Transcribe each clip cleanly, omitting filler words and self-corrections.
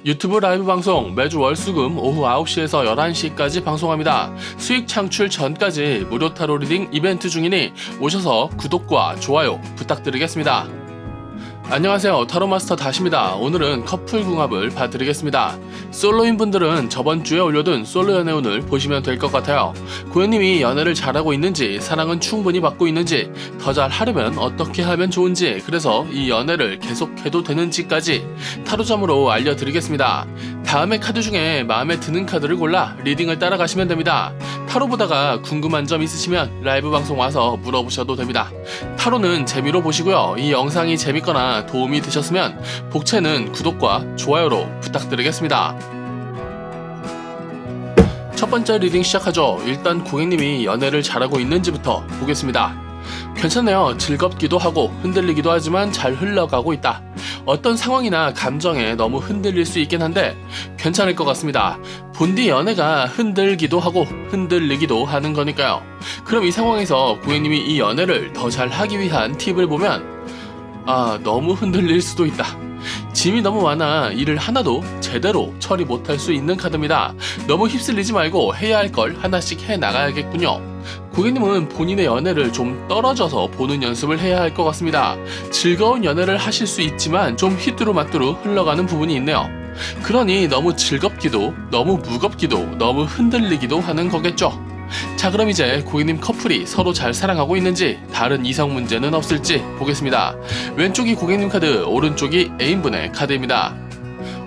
유튜브 라이브 방송 매주 월수금 오후 9시에서 11시까지 방송합니다. 수익 창출 전까지 무료 타로 리딩 이벤트 중이니 오셔서 구독과 좋아요 부탁드리겠습니다. 안녕하세요, 타로마스터 다시입니다. 오늘은 커플궁합을 봐드리겠습니다. 솔로인 분들은 저번주에 올려둔 솔로 연애운을 보시면 될 것 같아요. 고현님이 연애를 잘하고 있는지, 사랑은 충분히 받고 있는지, 더 잘하려면 어떻게 하면 좋은지, 그래서 이 연애를 계속해도 되는지까지 타로점으로 알려드리겠습니다. 다음의 카드 중에 마음에 드는 카드를 골라 리딩을 따라가시면 됩니다. 타로 보다가 궁금한 점 있으시면 라이브 방송 와서 물어보셔도 됩니다. 타로는 재미로 보시고요. 이 영상이 재밌거나 도움이 되셨으면 복채는 구독과 좋아요로 부탁드리겠습니다. 첫 번째 리딩 시작하죠. 일단 고객님이 연애를 잘하고 있는지부터 보겠습니다. 괜찮네요. 즐겁기도 하고 흔들리기도 하지만 잘 흘러가고 있다. 어떤 상황이나 감정에 너무 흔들릴 수 있긴 한데 괜찮을 것 같습니다. 본디 연애가 흔들기도 하고 흔들리기도 하는 거니까요. 그럼 이 상황에서 고객님이 이 연애를 더 잘하기 위한 팁을 보면 너무 흔들릴 수도 있다. 짐이 너무 많아 일을 하나도 제대로 처리 못할 수 있는 카드입니다. 너무 휩쓸리지 말고 해야 할 걸 하나씩 해 나가야겠군요. 고객님은 본인의 연애를 좀 떨어져서 보는 연습을 해야 할 것 같습니다. 즐거운 연애를 하실 수 있지만 좀 휘뚜루마뚜루 흘러가는 부분이 있네요. 그러니 너무 즐겁기도, 너무 무겁기도, 너무 흔들리기도 하는 거겠죠. 자, 그럼 이제 고객님 커플이 서로 잘 사랑하고 있는지, 다른 이성 문제는 없을지 보겠습니다. 왼쪽이 고객님 카드, 오른쪽이 애인분의 카드입니다.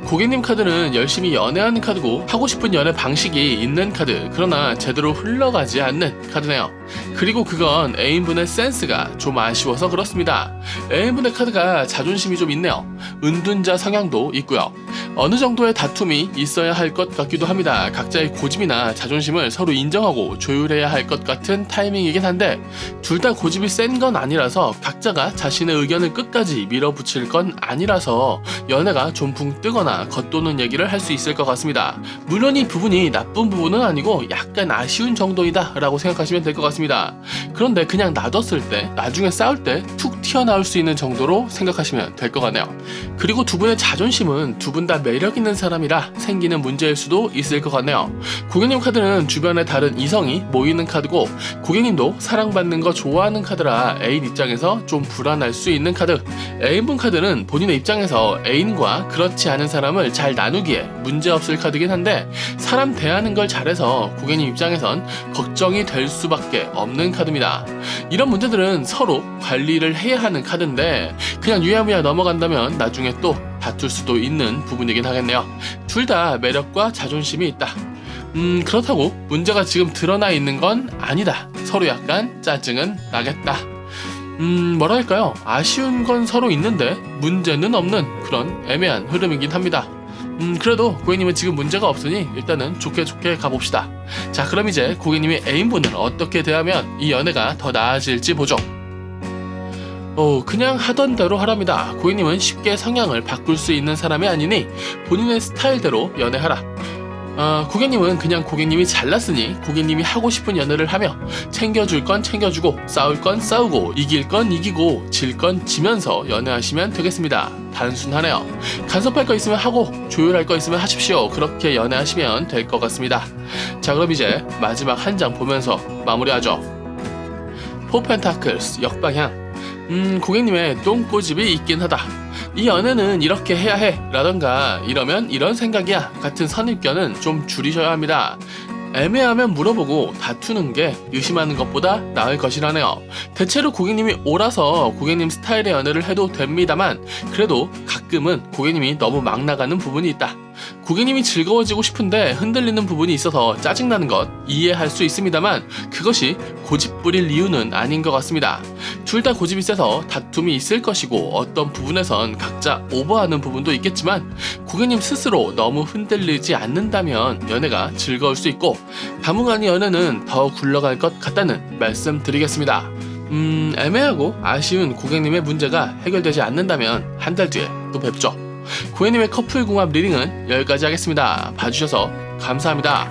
고객님 카드는 열심히 연애하는 카드고 하고 싶은 연애 방식이 있는 카드, 그러나 제대로 흘러가지 않는 카드네요. 그리고 그건 애인분의 센스가 좀 아쉬워서 그렇습니다. 애인분의 카드가 자존심이 좀 있네요. 은둔자 성향도 있고요. 어느 정도의 다툼이 있어야 할 것 같기도 합니다. 각자의 고집이나 자존심을 서로 인정하고 조율해야 할 것 같은 타이밍이긴 한데 둘 다 고집이 센 건 아니라서 각자가 자신의 의견을 끝까지 밀어붙일 건 아니라서 연애가 좀 붕 뜨거나 겉도는 얘기를 할 수 있을 것 같습니다. 물론 이 부분이 나쁜 부분은 아니고 약간 아쉬운 정도이다 라고 생각하시면 될 것 같습니다. 그런데 그냥 놔뒀을 때, 나중에 싸울 때 툭 튀어나올 수 있는 정도로 생각하시면 될 것 같네요. 그리고 두 분의 자존심은 두 분 다 매력 있는 사람이라 생기는 문제일 수도 있을 것 같네요. 고객님 카드는 주변에 다른 이성이 모이는 카드고 고객님도 사랑받는 거 좋아하는 카드라 애인 입장에서 좀 불안할 수 있는 카드. 애인분 카드는 본인의 입장에서 애인과 그렇지 않은 사람을 잘 나누기에 문제없을 카드긴 한데 사람 대하는 걸 잘해서 고객님 입장에선 걱정이 될 수밖에 없는 카드입니다. 이런 문제들은 서로 관리를 해야 하는 카드인데 그냥 유야무야 넘어간다면 나중에 또 다툴 수도 있는 부분이긴 하겠네요. 둘 다 매력과 자존심이 있다. 그렇다고 문제가 지금 드러나 있는 건 아니다. 서로 약간 짜증은 나겠다. 뭐랄까요? 아쉬운 건 서로 있는데 문제는 없는 그런 애매한 흐름이긴 합니다. 그래도 고객님은 지금 문제가 없으니 일단은 좋게 가봅시다. 자, 그럼 이제 고객님의 애인분을 어떻게 대하면 이 연애가 더 나아질지 보죠. 그냥 하던 대로 하랍니다. 고객님은 쉽게 성향을 바꿀 수 있는 사람이 아니니 본인의 스타일대로 연애하라. 고객님은 그냥 고객님이 잘났으니 고객님이 하고 싶은 연애를 하며 챙겨줄 건 챙겨주고 싸울 건 싸우고 이길 건 이기고 질 건 지면서 연애하시면 되겠습니다. 단순하네요. 간섭할 거 있으면 하고 조율할 거 있으면 하십시오. 그렇게 연애하시면 될 것 같습니다. 자, 그럼 이제 마지막 한 장 보면서 마무리하죠. 포 펜타클스 역방향. 고객님의 똥꼬집이 있긴 하다. 이 연애는 이렇게 해야 해 라던가 이러면 이런 생각이야 같은 선입견은 좀 줄이셔야 합니다. 애매하면 물어보고 다투는 게 의심하는 것보다 나을 것이라네요. 대체로 고객님이 옳아서 고객님 스타일의 연애를 해도 됩니다만 그래도 가끔은 고객님이 너무 막 나가는 부분이 있다. 고객님이 즐거워지고 싶은데 흔들리는 부분이 있어서 짜증나는 것 이해할 수 있습니다만 그것이 고집 부릴 이유는 아닌 것 같습니다. 둘 다 고집이 세서 다툼이 있을 것이고 어떤 부분에선 각자 오버하는 부분도 있겠지만 고객님 스스로 너무 흔들리지 않는다면 연애가 즐거울 수 있고 당분간 연애는 더 굴러갈 것 같다는 말씀 드리겠습니다. 애매하고 아쉬운 고객님의 문제가 해결되지 않는다면 한 달 뒤에 또 뵙죠. 고객님의 커플궁합 리딩은 여기까지 하겠습니다. 봐주셔서 감사합니다.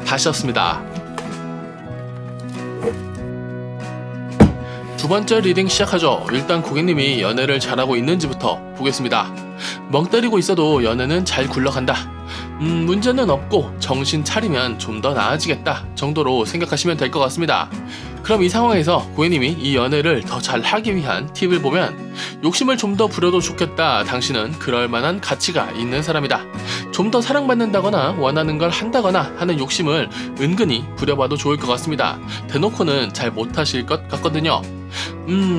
다시였습니다. 두 번째 리딩 시작하죠. 일단 고객님이 연애를 잘하고 있는지부터 보겠습니다. 멍 때리고 있어도 연애는 잘 굴러간다. 문제는 없고 정신 차리면 좀 더 나아지겠다 정도로 생각하시면 될 것 같습니다. 그럼 이 상황에서 고객님이 이 연애를 더 잘하기 위한 팁을 보면, 욕심을 좀 더 부려도 좋겠다. 당신은 그럴 만한 가치가 있는 사람이다. 좀 더 사랑받는다거나 원하는 걸 한다거나 하는 욕심을 은근히 부려봐도 좋을 것 같습니다. 대놓고는 잘 못하실 것 같거든요.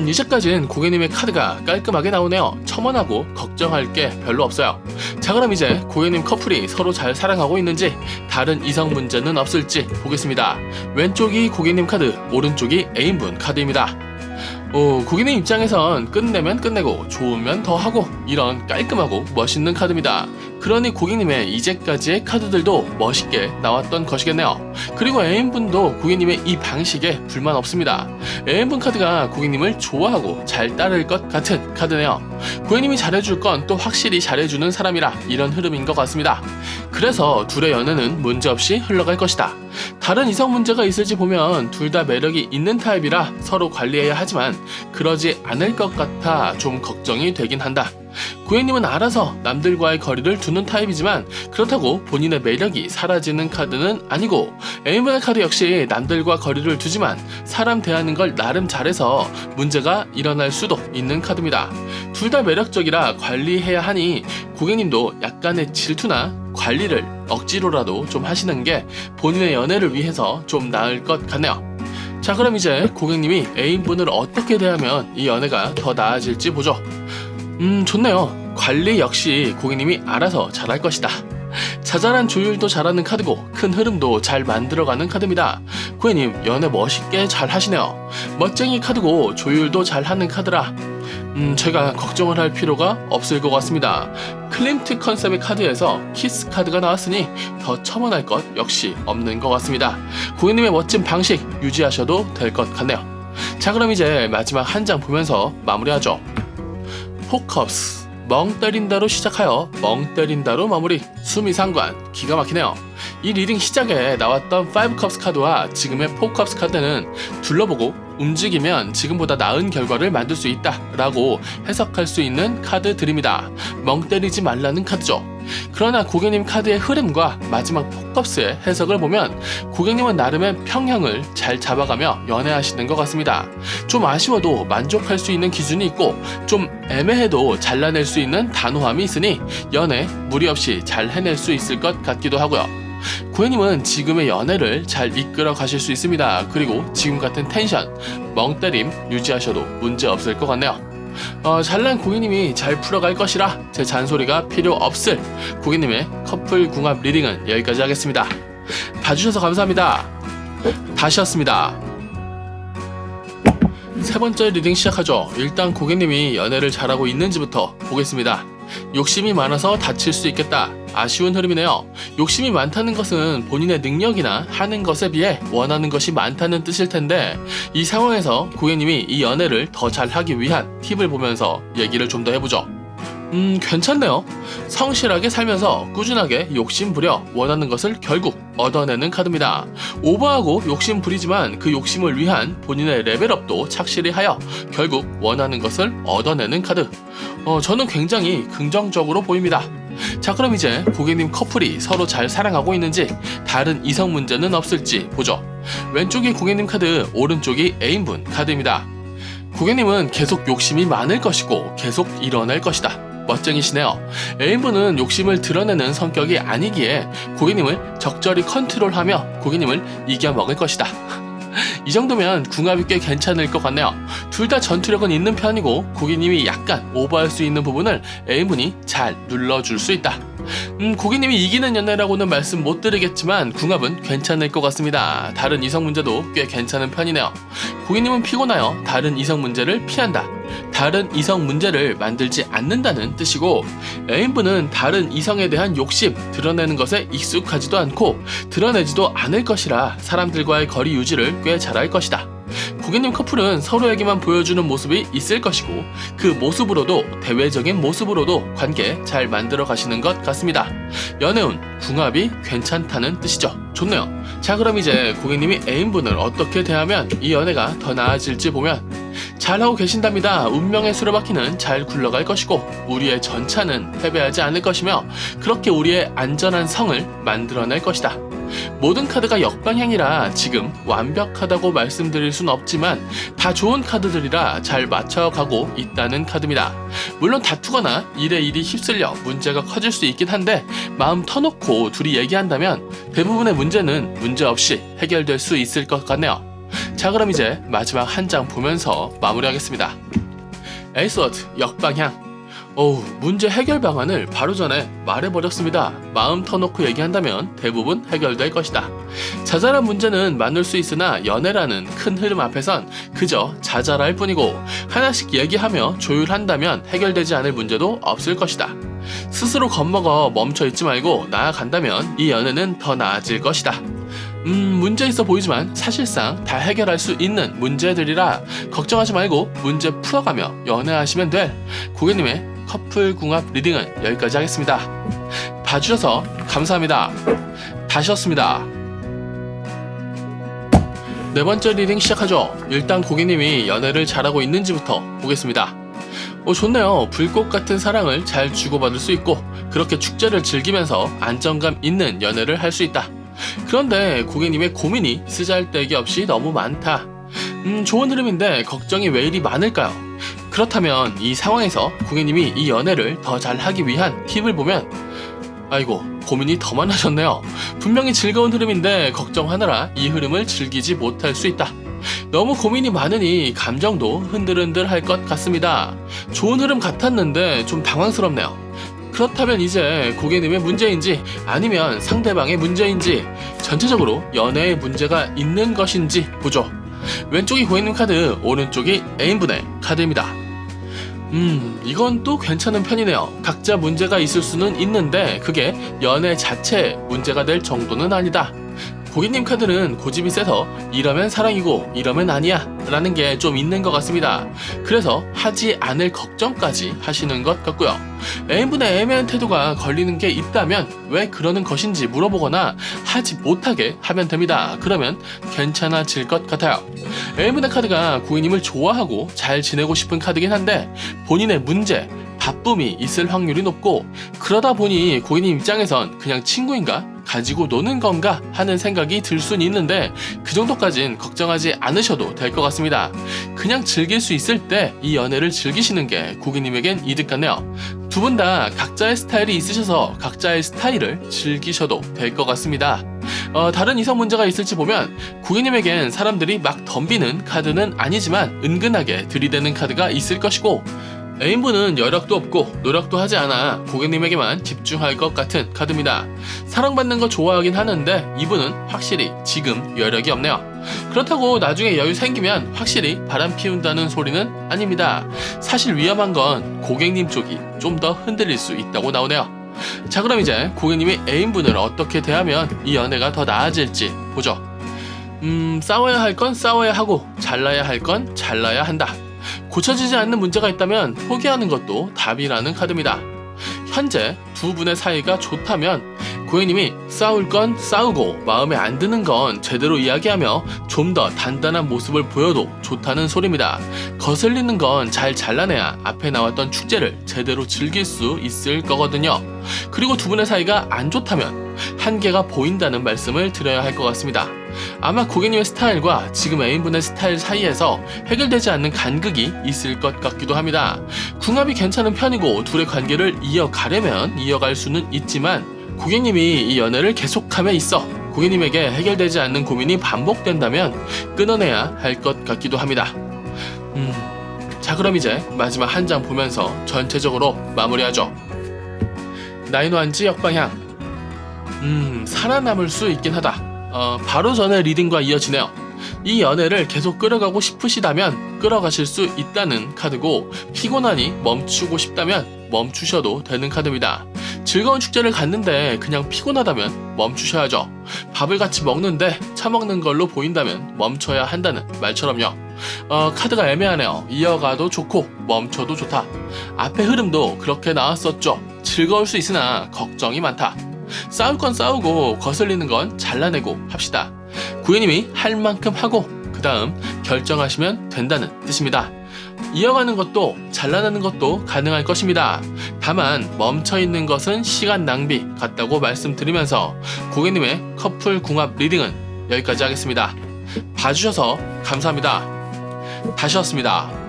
이제까진 고객님의 카드가 깔끔하게 나오네요. 첨언하고 걱정할 게 별로 없어요. 자, 그럼 이제 고객님 커플이 서로 잘 사랑하고 있는지, 다른 이성 문제는 없을지 보겠습니다. 왼쪽이 고객님 카드, 오른쪽이 애인분 카드입니다. 고객님 입장에선 끝내면 끝내고 좋으면 더 하고, 이런 깔끔하고 멋있는 카드입니다. 그러니 고객님의 이제까지의 카드들도 멋있게 나왔던 것이겠네요. 그리고 애인분도 고객님의 이 방식에 불만 없습니다. 애인분 카드가 고객님을 좋아하고 잘 따를 것 같은 카드네요. 고객님이 잘해줄 건 또 확실히 잘해주는 사람이라 이런 흐름인 것 같습니다. 그래서 둘의 연애는 문제없이 흘러갈 것이다. 다른 이성 문제가 있을지 보면 둘 다 매력이 있는 타입이라 서로 관리해야 하지만 그러지 않을 것 같아 좀 걱정이 되긴 한다. 고객님은 알아서 남들과의 거리를 두는 타입이지만 그렇다고 본인의 매력이 사라지는 카드는 아니고, 애인분의 카드 역시 남들과 거리를 두지만 사람 대하는 걸 나름 잘해서 문제가 일어날 수도 있는 카드입니다. 둘 다 매력적이라 관리해야 하니 고객님도 약간의 질투나 관리를 억지로라도 좀 하시는 게 본인의 연애를 위해서 좀 나을 것 같네요. 자, 그럼 이제 고객님이 애인분을 어떻게 대하면 이 연애가 더 나아질지 보죠. 좋네요. 관리 역시 고객님이 알아서 잘할 것이다. 자잘한 조율도 잘하는 카드고 큰 흐름도 잘 만들어가는 카드입니다. 고객님 연애 멋있게 잘 하시네요. 멋쟁이 카드고 조율도 잘하는 카드라 제가 걱정을 할 필요가 없을 것 같습니다. 클림트 컨셉의 카드에서 키스 카드가 나왔으니 더 첨언할 것 역시 없는 것 같습니다. 고객님의 멋진 방식 유지하셔도 될 것 같네요. 자, 그럼 이제 마지막 한 장 보면서 마무리하죠. 포컵스, 멍 때린다로 시작하여 멍 때린다로 마무리. 수미상관, 기가 막히네요. 이 리딩 시작에 나왔던 5컵스 카드와 지금의 4컵스 카드는 둘러보고 움직이면 지금보다 나은 결과를 만들 수 있다 라고 해석할 수 있는 카드들입니다. 멍 때리지 말라는 카드죠. 그러나 고객님 카드의 흐름과 마지막 4컵스의 해석을 보면 고객님은 나름의 평형을 잘 잡아가며 연애하시는 것 같습니다. 좀 아쉬워도 만족할 수 있는 기준이 있고, 좀 애매해도 잘라낼 수 있는 단호함이 있으니 연애 무리 없이 잘 해낼 수 있을 것 같기도 하고요. 고객님은 지금의 연애를 잘 이끌어 가실 수 있습니다. 그리고 지금 같은 텐션, 멍 때림 유지하셔도 문제 없을 것 같네요. 잘난 고객님이 잘 풀어갈 것이라 제 잔소리가 필요 없을 고객님의 커플 궁합 리딩은 여기까지 하겠습니다. 봐주셔서 감사합니다. 다시였습니다. 세 번째 리딩 시작하죠. 일단 고객님이 연애를 잘하고 있는지부터 보겠습니다. 욕심이 많아서 다칠 수 있겠다. 아쉬운 흐름이네요. 욕심이 많다는 것은 본인의 능력이나 하는 것에 비해 원하는 것이 많다는 뜻일 텐데, 이 상황에서 고객님이 이 연애를 더 잘하기 위한 팁을 보면서 얘기를 좀 더 해보죠. 괜찮네요. 성실하게 살면서 꾸준하게 욕심 부려 원하는 것을 결국 얻어내는 카드입니다. 오버하고 욕심 부리지만 그 욕심을 위한 본인의 레벨업도 착실히 하여 결국 원하는 것을 얻어내는 카드. 저는 굉장히 긍정적으로 보입니다. 자, 그럼 이제 고객님 커플이 서로 잘 사랑하고 있는지, 다른 이성 문제는 없을지 보죠. 왼쪽이 고객님 카드, 오른쪽이 애인분 카드입니다. 고객님은 계속 욕심이 많을 것이고 계속 일어날 것이다. 멋쟁이시네요. 애인분은 욕심을 드러내는 성격이 아니기에 고객님을 적절히 컨트롤하며 고객님을 이겨먹을 것이다. 이 정도면 궁합이 꽤 괜찮을 것 같네요. 둘 다 전투력은 있는 편이고 고객님이 약간 오버할 수 있는 부분을 애인분이 잘 눌러줄 수 있다. 고객님이 이기는 연애라고는 말씀 못 드리겠지만 궁합은 괜찮을 것 같습니다. 다른 이성 문제도 꽤 괜찮은 편이네요. 고객님은 피곤하여 다른 이성 문제를 피한다. 다른 이성 문제를 만들지 않는다는 뜻이고, 애인분은 다른 이성에 대한 욕심 드러내는 것에 익숙하지도 않고 드러내지도 않을 것이라 사람들과의 거리 유지를 꽤 잘할 것이다. 고객님 커플은 서로에게만 보여주는 모습이 있을 것이고 그 모습으로도, 대외적인 모습으로도 관계 잘 만들어 가시는 것 같습니다. 연애운, 궁합이 괜찮다는 뜻이죠. 좋네요. 자, 그럼 이제 고객님이 애인분을 어떻게 대하면 이 연애가 더 나아질지 보면, 잘하고 계신답니다. 운명의 수레바퀴는 잘 굴러갈 것이고 우리의 전차는 패배하지 않을 것이며 그렇게 우리의 안전한 성을 만들어낼 것이다. 모든 카드가 역방향이라 지금 완벽하다고 말씀드릴 순 없지만 다 좋은 카드들이라 잘 맞춰가고 있다는 카드입니다. 물론 다투거나 1에1이 휩쓸려 문제가 커질 수 있긴 한데 마음 터놓고 둘이 얘기한다면 대부분의 문제는 문제없이 해결될 수 있을 것 같네요. 자, 그럼 이제 마지막 한 장 보면서 마무리하겠습니다. 에이스워드 역방향. 문제 해결 방안을 바로 전에 말해버렸습니다. 마음 터놓고 얘기한다면 대부분 해결될 것이다. 자잘한 문제는 많을 수 있으나 연애라는 큰 흐름 앞에선 그저 자잘할 뿐이고 하나씩 얘기하며 조율한다면 해결되지 않을 문제도 없을 것이다. 스스로 겁먹어 멈춰있지 말고 나아간다면 이 연애는 더 나아질 것이다. 문제 있어 보이지만 사실상 다 해결할 수 있는 문제들이라 걱정하지 말고 문제 풀어가며 연애하시면 될 고객님의 커플 궁합 리딩은 여기까지 하겠습니다. 봐주셔서 감사합니다. 다시였습니다. 네 번째 리딩 시작하죠. 일단 고객님이 연애를 잘하고 있는지부터 보겠습니다. 좋네요. 불꽃 같은 사랑을 잘 주고받을 수 있고 그렇게 축제를 즐기면서 안정감 있는 연애를 할 수 있다. 그런데 고객님의 고민이 쓰잘데기 없이 너무 많다. 좋은 흐름인데 걱정이 왜 이리 많을까요? 그렇다면 이 상황에서 고객님이 이 연애를 더 잘하기 위한 팁을 보면 아이고, 고민이 더 많아졌네요. 분명히 즐거운 흐름인데 걱정하느라 이 흐름을 즐기지 못할 수 있다. 너무 고민이 많으니 감정도 흔들흔들 할 것 같습니다. 좋은 흐름 같았는데 좀 당황스럽네요. 그렇다면 이제 고객님의 문제인지 아니면 상대방의 문제인지 전체적으로 연애에 문제가 있는 것인지 보죠. 왼쪽이 고객님 카드, 오른쪽이 애인분의 카드입니다. 이건 또 괜찮은 편이네요. 각자 문제가 있을 수는 있는데 그게 연애 자체에 문제가 될 정도는 아니다. 고객님 카드는 고집이 세서 이러면 사랑이고 이러면 아니야 라는 게 좀 있는 것 같습니다. 그래서 하지 않을 걱정까지 하시는 것 같고요. 애인분의 애매한 태도가 걸리는 게 있다면 왜 그러는 것인지 물어보거나 하지 못하게 하면 됩니다. 그러면 괜찮아질 것 같아요. 애인분의 카드가 고객님을 좋아하고 잘 지내고 싶은 카드긴 한데 본인의 문제, 바쁨이 있을 확률이 높고 그러다 보니 고객님 입장에선 그냥 친구인가? 가지고 노는 건가? 하는 생각이 들 수는 있는데 그 정도까진 걱정하지 않으셔도 될 것 같습니다. 그냥 즐길 수 있을 때 이 연애를 즐기시는 게 고객님에겐 이득 같네요. 두 분 다 각자의 스타일이 있으셔서 각자의 스타일을 즐기셔도 될 것 같습니다. 다른 이성 문제가 있을지 보면 고객님에겐 사람들이 막 덤비는 카드는 아니지만 은근하게 들이대는 카드가 있을 것이고 애인분은 여력도 없고 노력도 하지 않아 고객님에게만 집중할 것 같은 카드입니다. 사랑받는 거 좋아하긴 하는데 이분은 확실히 지금 여력이 없네요. 그렇다고 나중에 여유 생기면 확실히 바람 피운다는 소리는 아닙니다. 사실 위험한 건 고객님 쪽이 좀 더 흔들릴 수 있다고 나오네요. 자, 그럼 이제 고객님이 애인분을 어떻게 대하면 이 연애가 더 나아질지 보죠. 싸워야 할 건 싸워야 하고 잘라야 할 건 잘라야 한다. 고쳐지지 않는 문제가 있다면 포기하는 것도 답이라는 카드입니다. 현재 두 분의 사이가 좋다면 고객님이 싸울 건 싸우고 마음에 안 드는 건 제대로 이야기하며 좀 더 단단한 모습을 보여도 좋다는 소리입니다. 거슬리는 건 잘 잘라내야 앞에 나왔던 축제를 제대로 즐길 수 있을 거거든요. 그리고 두 분의 사이가 안 좋다면 한계가 보인다는 말씀을 드려야 할 것 같습니다. 아마 고객님의 스타일과 지금 애인분의 스타일 사이에서 해결되지 않는 간극이 있을 것 같기도 합니다. 궁합이 괜찮은 편이고 둘의 관계를 이어가려면 이어갈 수는 있지만 고객님이 이 연애를 계속함에 있어 고객님에게 해결되지 않는 고민이 반복된다면 끊어내야 할 것 같기도 합니다. 자, 그럼 이제 마지막 한 장 보면서 전체적으로 마무리하죠. 나인완지 역방향. 살아남을 수 있긴 하다. 바로 전에 리딩과 이어지네요. 이 연애를 계속 끌어가고 싶으시다면 끌어가실 수 있다는 카드고 피곤하니 멈추고 싶다면 멈추셔도 되는 카드입니다. 즐거운 축제를 갔는데 그냥 피곤하다면 멈추셔야죠. 밥을 같이 먹는데 처먹는 걸로 보인다면 멈춰야 한다는 말처럼요. 카드가 애매하네요. 이어가도 좋고 멈춰도 좋다. 앞에 흐름도 그렇게 나왔었죠. 즐거울 수 있으나 걱정이 많다. 싸울 건 싸우고 거슬리는 건 잘라내고 합시다. 고객님이 할 만큼 하고 그 다음 결정하시면 된다는 뜻입니다. 이어가는 것도 잘라내는 것도 가능할 것입니다. 다만 멈춰있는 것은 시간 낭비 같다고 말씀드리면서 고객님의 커플 궁합 리딩은 여기까지 하겠습니다. 봐주셔서 감사합니다. 다시 왔습니다.